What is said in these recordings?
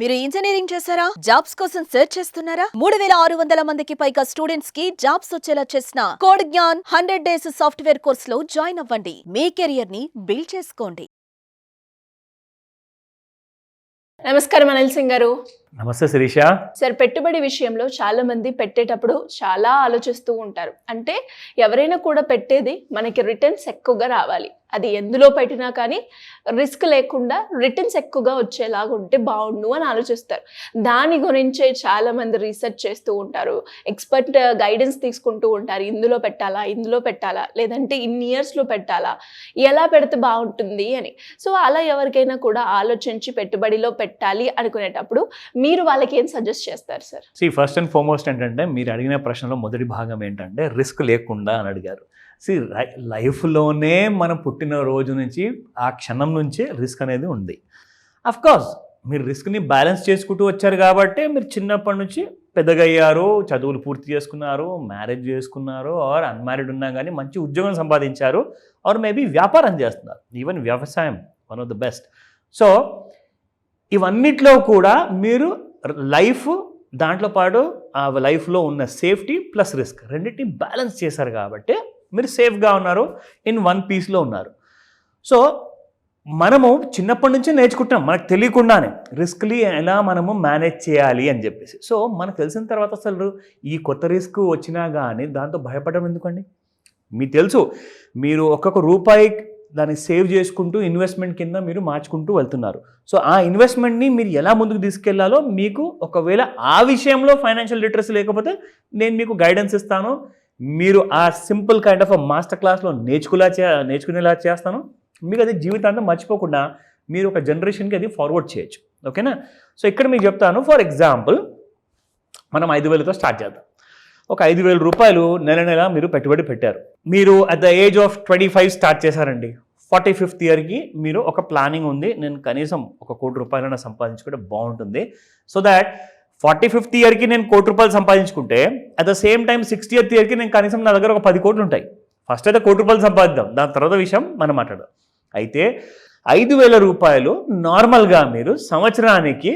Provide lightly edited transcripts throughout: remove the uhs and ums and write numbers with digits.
మీరు ఇంజనీరింగ్ చేశారా? జాబ్స్ కోసం సెర్చ్ చేస్తున్నారా? 3600 మందికి పైగా స్టూడెంట్స్ కి జాబ్స్ వచ్చేలా చేసిన code Gyan 100 days software course లో జాయిన్ అవ్వండి. మీ కెరియర్ ని బిల్డ్ చేసుకోండి. నమస్కారం అనిల్ సింగ్ గారు. నమస్తే శిరీష. సార్, పెట్టుబడి విషయంలో చాలా మంది పెట్టేటప్పుడు చాలా ఆలోచిస్తూ ఉంటారు. అంటే ఎవరైనా కూడా పెట్టేది మనకి రిటర్న్స్ ఎక్కువగా రావాలి, అది ఎందులో పెట్టినా కానీ రిస్క్ లేకుండా రిటర్న్స్ ఎక్కువగా వచ్చేలాగా ఉంటే బాగుండు అని ఆలోచిస్తారు. దాని గురించే చాలా మంది రీసెర్చ్ చేస్తూ ఉంటారు, ఎక్స్పర్ట్ గైడెన్స్ తీసుకుంటూ ఉంటారు. ఇందులో పెట్టాలా లేదంటే ఇన్ని ఇయర్స్లో పెట్టాలా, ఎలా పెడితే బాగుంటుంది అని. సో అలా ఎవరికైనా కూడా ఆలోచించి పెట్టుబడిలో పెట్టాలి అనుకునేటప్పుడు మీరు వాళ్ళకి ఏం సజెస్ట్ చేస్తారు సార్? ఫస్ట్ అండ్ ఫార్మోస్ట్ ఏంటంటే, మీరు అడిగిన ప్రశ్నలో మొదటి భాగం ఏంటంటే రిస్క్ లేకుండా అని అడిగారు. లైఫ్లోనే మనం పుట్టిన రోజు నుంచి ఆ క్షణం నుంచే రిస్క్ అనేది ఉంది. అఫ్కోర్స్ మీరు రిస్క్ని బ్యాలెన్స్ చేసుకుంటూ వచ్చారు కాబట్టి మీరు చిన్నప్పటి నుంచి పెద్దగా అయ్యారు, చదువులు పూర్తి చేసుకున్నారు, మ్యారేజ్ చేసుకున్నారు, ఆర్ అన్మ్యారీడ్ ఉన్నా కానీ మంచి ఉద్యోగం సంపాదించారు, ఆర్ మేబీ వ్యాపారం చేస్తున్నారు, ఈవెన్ వ్యవసాయం one of the best. So ఇవన్నిట్లో కూడా మీరు లైఫ్ దాంట్లో పాటు ఆ లైఫ్లో ఉన్న సేఫ్టీ ప్లస్ రిస్క్ రెండింటిని బ్యాలెన్స్ చేశారు కాబట్టి మీరు సేఫ్గా ఉన్నారు, ఇన్ వన్ పీస్లో ఉన్నారు. సో మనము చిన్నప్పటి నుంచే నేర్చుకుంటాం మనకు తెలియకుండానే రిస్క్ని ఎలా మనము మేనేజ్ చేయాలి అని చెప్పేసి. సో మనకు తెలిసిన తర్వాత అసలు ఈ కొత్త రిస్క్ వచ్చినా కానీ దాంతో భయపడడం ఎందుకండి? మీకు తెలుసు, మీరు ఒక్కొక్క రూపాయి దాన్ని సేవ్ చేసుకుంటూ ఇన్వెస్ట్మెంట్ కింద మీరు మార్చుకుంటూ వెళ్తున్నారు. సో ఆ ఇన్వెస్ట్మెంట్ని మీరు ఎలా ముందుకు తీసుకెళ్లాలో మీకు ఒకవేళ ఆ విషయంలో ఫైనాన్షియల్ లిటరసీ లేకపోతే నేను మీకు గైడెన్స్ ఇస్తాను. మీరు ఆ సింపుల్ కైండ్ ఆఫ్ మాస్టర్ క్లాస్లో నేర్చుకునేలా చేస్తాను. మీకు అది జీవితాంతం మర్చిపోకుండా మీరు ఒక జనరేషన్కి అది ఫార్వర్డ్ చేయొచ్చు. ఓకేనా? సో ఇక్కడ మీకు చెప్తాను. ఫర్ ఎగ్జాంపుల్, మనం 5,000తో స్టార్ట్ చేద్దాం. ఒక 5,000 రూపాయలు నెల మీరు పెట్టుబడి పెట్టారు. మీరు at the age of 25 start చేశారండి. 45th ఇయర్కి మీరు ఒక ప్లానింగ్ ఉంది, నేను కనీసం 1 కోటి రూపాయలైనా సంపాదించుకుంటే బాగుంటుంది. సో దాట్ 45th ఇయర్కి నేను 1 కోటి రూపాయలు సంపాదించుకుంటే at the same time 60th ఇయర్కి నేను కనీసం నా దగ్గర ఒక 10 కోట్లు ఉంటాయి. ఫస్ట్ అయితే 1 కోటి రూపాయలు సంపాదిద్దాం, దాని తర్వాత విషయం మనం మాట్లాడదాం. అయితే 5,000 రూపాయలు నార్మల్గా మీరు సంవత్సరానికి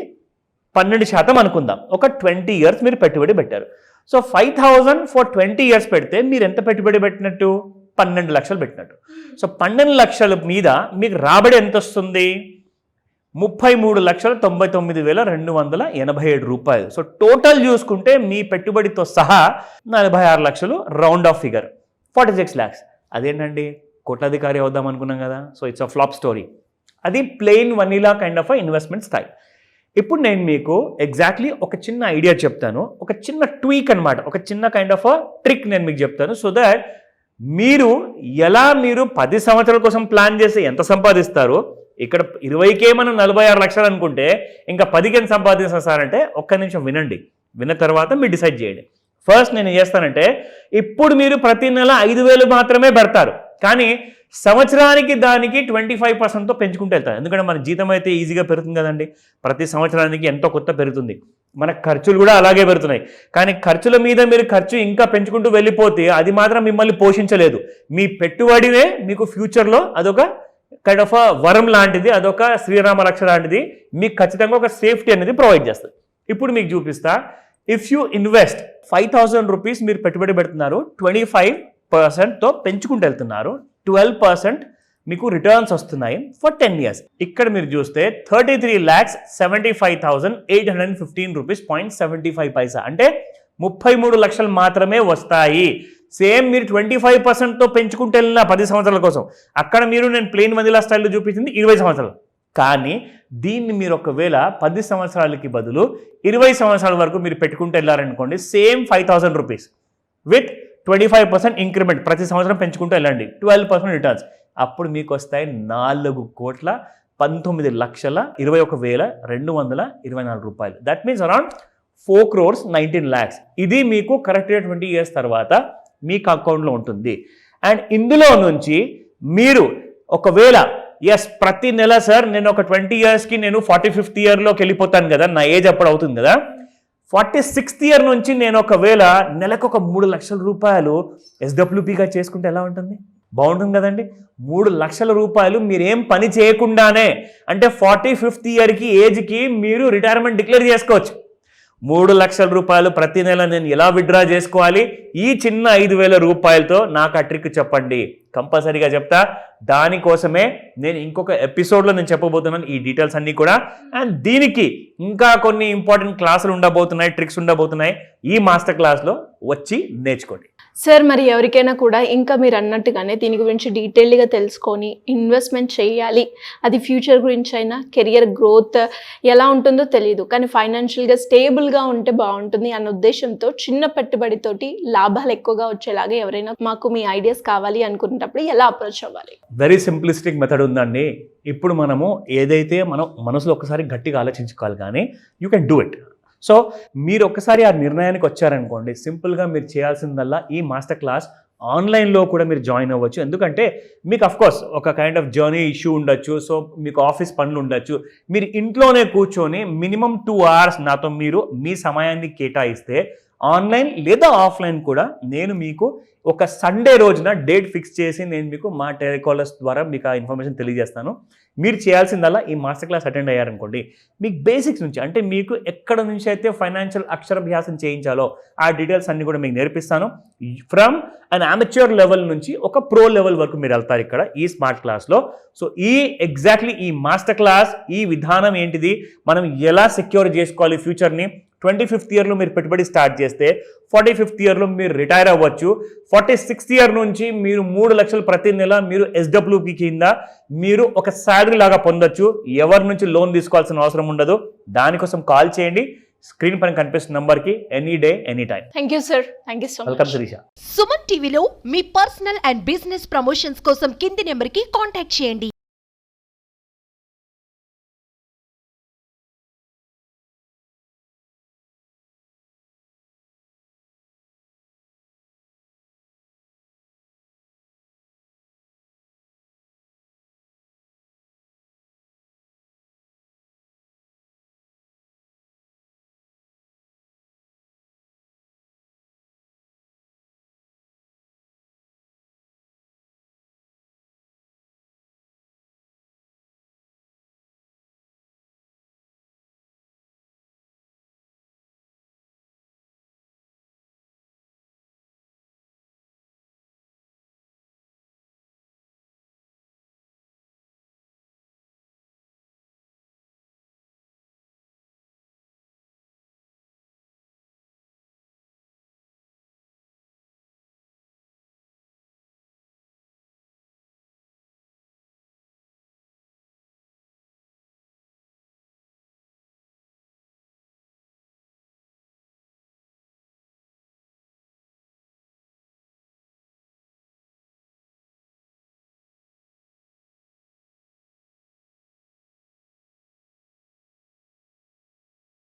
12% అనుకుందాం. ఒక 20 ఇయర్స్ మీరు పెట్టుబడి పెట్టారు. సో 5,000 ఫర్ 20 ఇయర్స్ పెడితే మీరు ఎంత పెట్టుబడి పెట్టినట్టు? 12 లక్షలు పెట్టినట్టు. సో 12 లక్షల మీద మీకు రాబడి ఎంత వస్తుంది? 33,99,287 రూపాయలు. సో టోటల్ చూసుకుంటే మీ పెట్టుబడితో సహా 46 లక్షలు, రౌండ్ ఆఫ్ ఫిగర్ 46 lakhs. అదేంటండి, కోట్లాధికారి అవుదాం అనుకున్నాం కదా. So it's a flop story. అది plain vanilla kind of investment style. ఇప్పుడు నేను మీకు ఎగ్జాక్ట్లీ ఒక చిన్న ఐడియా చెప్తాను, ఒక చిన్న ట్వీక్ అనమాట, ఒక చిన్న కైండ్ ఆఫ్ ట్రిక్ నేను మీకు చెప్తాను. సో దాట్ మీరు 10 సంవత్సరాల కోసం ప్లాన్ చేసి ఎంత సంపాదిస్తారో, ఇక్కడ 20కే మనం 46 లక్షలు అనుకుంటే ఇంకా 10కి ఎంత సంపాదిస్తారంటే ఒక్క నిమిషం వినండి. విన్న తర్వాత మీరు డిసైడ్ చేయండి. ఫస్ట్ నేను ఏం చేస్తానంటే, ఇప్పుడు మీరు ప్రతి నెల 5,000 మాత్రమే పెడతారు, కానీ సంవత్సరానికి దానికి 25%తో పెంచుకుంటూ వెళ్తారు. ఎందుకంటే మన జీతం అయితే ఈజీగా పెరుగుతుంది కదండి, ప్రతి సంవత్సరానికి ఎంతో కొత్త పెరుగుతుంది. మన ఖర్చులు కూడా అలాగే పెరుగుతున్నాయి. కానీ ఖర్చుల మీద మీరు ఖర్చు ఇంకా పెంచుకుంటూ వెళ్ళిపోతే అది మాత్రం మిమ్మల్ని పోషించలేదు. మీ పెట్టుబడినే మీకు ఫ్యూచర్లో అదొక కైండ్ ఆఫ్ వరం లాంటిది, అదొక శ్రీరామ రక్ష లాంటిది, మీకు ఖచ్చితంగా ఒక సేఫ్టీ అనేది ప్రొవైడ్ చేస్తుంది. ఇప్పుడు మీకు చూపిస్తా. ఇఫ్ యూ ఇన్వెస్ట్ 5,000 రూపీస్ మీరు పెట్టుబడి పెడుతున్నారు, 25%తో పెంచుకుంటూ వెళ్తున్నారు, 12% మీకు రిటర్న్స్ వస్తున్నాయి ఫర్ 10 ఇయర్స్. ఇక్కడ మీరు చూస్తే 33,75,815 రూపీస్ 0.75 అంటే 33 లక్షలు మాత్రమే వస్తాయి. సేమ్ మీరు 25%తో పెంచుకుంటూ వెళ్ళిన 10 సంవత్సరాల కోసం, అక్కడ మీరు నేను ప్లెయిన్ వనీలా స్టైల్లో చూపించింది 20 సంవత్సరాలు. కానీ దీన్ని మీరు ఒకవేళ 10 సంవత్సరాలకి బదులు 20 సంవత్సరాల వరకు మీరు పెట్టుకుంటూ వెళ్ళారనుకోండి, సేమ్ 5,000 రూపీస్ విత్ 25% ఇంక్రిమెంట్, ప్రతి సంవత్సరం పెంచుకుంటూ వెళ్ళండి, 12% రిటర్న్స్. అప్పుడు మీకు వస్తాయి 4,19,21,224 రూపాయలు. That means around 4,19 lakhs. ఇది మీకు కరెక్ట్గా 20 ఇయర్స్ తర్వాత మీకు అకౌంట్లో ఉంటుంది. అండ్ ఇందులో నుంచి మీరు ఒకవేళ ప్రతి నెల సార్ నేను ఒక 20 ఇయర్స్కి నేను 45th ఇయర్లోకి వెళ్ళిపోతాను కదా, నా ఏజ్ అప్పుడు అవుతుంది కదా, 46th ఇయర్ నుంచి నేను ఒకవేళ నెలకు ఒక 3 లక్షల రూపాయలు SWPగా చేసుకుంటే ఎలా ఉంటుంది? బాగుంటుంది కదండి. 3 లక్షల రూపాయలు మీరేం పని చేయకుండానే, అంటే 45th ఇయర్కి ఏజ్కి మీరు రిటైర్మెంట్ డిక్లేర్ చేసుకోవచ్చు. 3 లక్షల రూపాయలు ప్రతి నెల నేను ఎలా విత్డ్రా చేసుకోవాలి, ఈ చిన్న 5,000 రూపాయలతో నాకు ఆ ట్రిక్ చెప్పండి, కంపల్సరీగా చెప్తా. దానికోసమే నేను ఇంకొక ఎపిసోడ్లో నేను చెప్పబోతున్నాను ఈ డీటెయిల్స్ అన్నీ కూడా. అండ్ దీనికి ఇంకా కొన్ని ఇంపార్టెంట్ క్లాసులు ఉండబోతున్నాయి, ట్రిక్స్ ఉండబోతున్నాయి. ఈ మాస్టర్ క్లాస్లో వచ్చి నేర్చుకోండి. సార్, మరి ఎవరికైనా కూడా ఇంకా మీరు అన్నట్టుగానే దీని గురించి డీటెయిల్డ్గా తెలుసుకొని ఇన్వెస్ట్మెంట్ చేయాలి, అది ఫ్యూచర్ గురించి అయినా, కెరియర్ గ్రోత్ ఎలా ఉంటుందో తెలియదు, కానీ ఫైనాన్షియల్గా స్టేబుల్గా ఉంటే బాగుంటుంది అన్న ఉద్దేశంతో చిన్న పెట్టుబడితోటి లాభాలు ఎక్కువగా వచ్చేలాగా ఎవరైనా మాకు మీ ఐడియాస్ కావాలి అనుకునేటప్పుడు ఎలా అప్రోచ్ అవ్వాలి? వెరీ సింప్లిస్టిక్ మెథడ్ ఉందండి. ఇప్పుడు మనము ఏదైతే మనం మనసులో ఒకసారి గట్టిగా ఆలోచించుకోవాలి, కానీ you can do it. So మీరు ఒక్కసారి ఆ నిర్ణయానికి వచ్చారనుకోండి, సింపుల్గా మీరు చేయాల్సిందల్లా ఈ మాస్టర్ క్లాస్ ఆన్లైన్లో కూడా మీరు జాయిన్ అవ్వచ్చు. ఎందుకంటే మీకు అఫ్కోర్స్ ఒక కైండ్ ఆఫ్ జర్నీ ఇష్యూ ఉండొచ్చు, సో మీకు ఆఫీస్ పనులు ఉండొచ్చు. మీరు ఇంట్లోనే కూర్చొని మినిమం 2 hours నాతో మీరు మీ సమయాన్ని కేటాయిస్తే ఆన్లైన్ లేదా ఆఫ్లైన్ కూడా నేను మీకు ఒక సండే రోజున డేట్ ఫిక్స్ చేసి నేను మీకు మా టెలికాలర్స్ ద్వారా మీకు ఆ ఇన్ఫర్మేషన్ తెలియజేస్తాను. మీరు చేయాల్సిందల్లా ఈ మాస్టర్ క్లాస్ అటెండ్ అయ్యారనుకోండి, మీకు బేసిక్స్ నుంచి, అంటే మీకు ఎక్కడ నుంచి అయితే ఫైనాన్షియల్ అక్షరాభ్యాసం చేయించాలో ఆ డీటెయిల్స్ అన్ని కూడా మీకు నేర్పిస్తాను. ఫ్రమ్ అన్ అమెచ్యూర్ లెవెల్ నుంచి ఒక ప్రో లెవెల్ వరకు మీరు వెళ్తారు ఇక్కడ ఈ స్మార్ట్ క్లాస్లో. సో ఎగ్జాక్ట్లీ ఈ మాస్టర్ క్లాస్, ఈ విధానం ఏంటిది, మనం ఎలా సెక్యూర్ చేసుకోవాలి ఫ్యూచర్ని, 25th ఇయర్లో మీరు పెట్టుబడి స్టార్ట్ చేస్తే 45th ఇయర్లో మీరు రిటైర్ అవ్వచ్చు. 46th ఇయర్ నుంచి మీరు 3 లక్షలు ప్రతి నెల మీరు SWP కింద మీరు ఒక శాలరీ లాగా పొందొచ్చు. ఎవరి నుంచి లోన్ తీసుకోవాల్సిన అవసరం ఉండదు. దానికోసం కాల్ చేయండి స్క్రీన్ పైన కనిపిస్తున్న నంబర్కి, any day any time. Thank you sir, thank you so much. Welcome Sirisha. Suman టీవీలో మీ పర్సనల్ అండ్ బిజినెస్ ప్రమోషన్స్ కోసం కింది నెంబర్కి కాంటాక్ట్ చేయండి.